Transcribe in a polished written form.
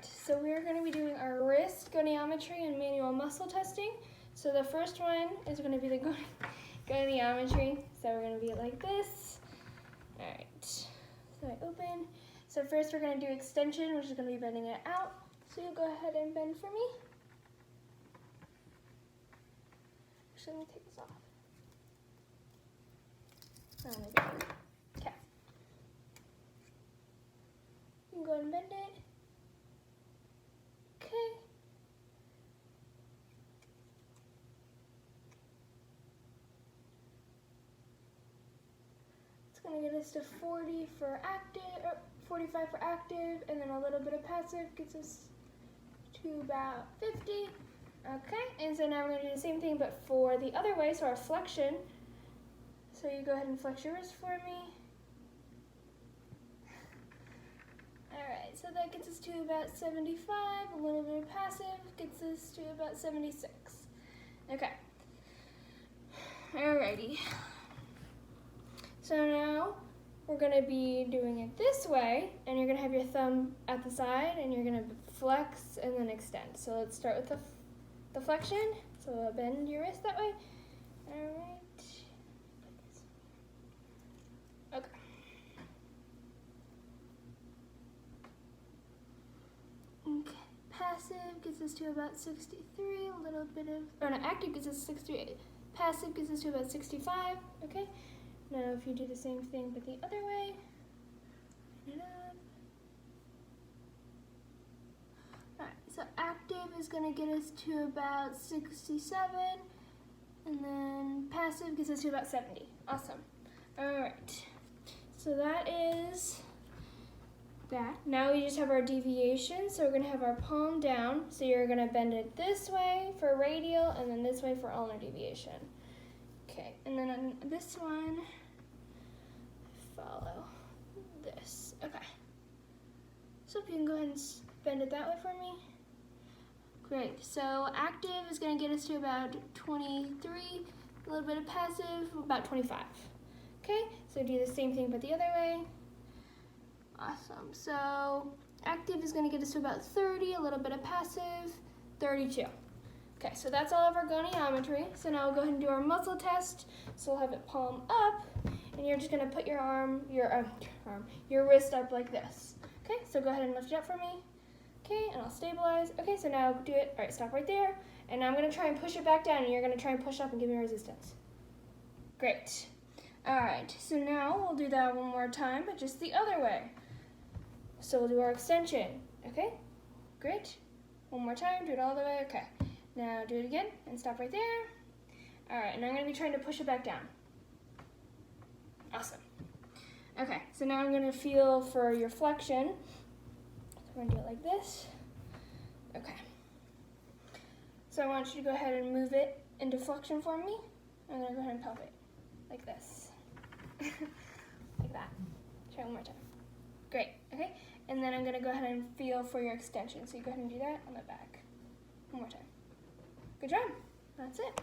right, so we're going to be doing our wrist goniometry and manual muscle testing. So the first one is going to be the goniometry. So we're going to be like this. All right, so I open. So first we're going to do extension, which is going to be bending it out. So you go ahead and bend for me. Actually, let me take this off. Okay. You can go ahead and bend it. Okay. It's going to get us to 40 for active, or 45 for active, and then a little bit of passive gets us to about 50. Okay, and so now we're going to do the same thing, but for the other way, so our flexion. So you go ahead and flex your wrist for me. Alright, so that gets us to about 75, a little bit of passive gets us to about 76. Okay. Alrighty. So now we're going to be doing it this way, and you're going to have your thumb at the side, and you're going to flex and then extend. So let's start with the flexion. So we'll bend your wrist that way. Alright. Okay. Okay. Passive gets us to about 63, a little bit of, or no, active gets us 68. Passive gets us to about 65, okay? Now if you do the same thing but the other way, line it up. Alright, so active is going to get us to about 67, and then passive gets us to about 70. Awesome. Alright, so that is that. Now we just have our deviation, so we're going to have our palm down. So you're going to bend it this way for radial, and then this way for ulnar deviation. Okay, and then on this one, follow this. Okay. So if you can go ahead and bend it that way for me. Great, so active is going to get us to about 23, a little bit of passive, about 25. Okay, so do the same thing but the other way. Awesome, so active is going to get us to about 30, a little bit of passive, 32. Okay, so that's all of our goniometry. So now we'll go ahead and do our muscle test. So we'll have it palm up, and you're just going to put your wrist up like this. Okay, so go ahead and lift it up for me. Okay, and I'll stabilize. Okay, so now do it. All right, stop right there. And now I'm going to try and push it back down, and you're going to try and push up and give me resistance. Great. All right, so now we'll do that one more time, but just the other way. So we'll do our extension, okay? Great. One more time, do it all the way, okay. Now do it again and stop right there. All right, and I'm gonna be trying to push it back down. Awesome. Okay, so now I'm gonna feel for your flexion. So we're gonna do it like this. Okay. So I want you to go ahead and move it into flexion for me. I'm gonna go ahead and pump it like this. Like that. Try one more time. Great, okay? And then I'm gonna go ahead and feel for your extension. So you go ahead and do that on the back. One more time. Good job, that's it.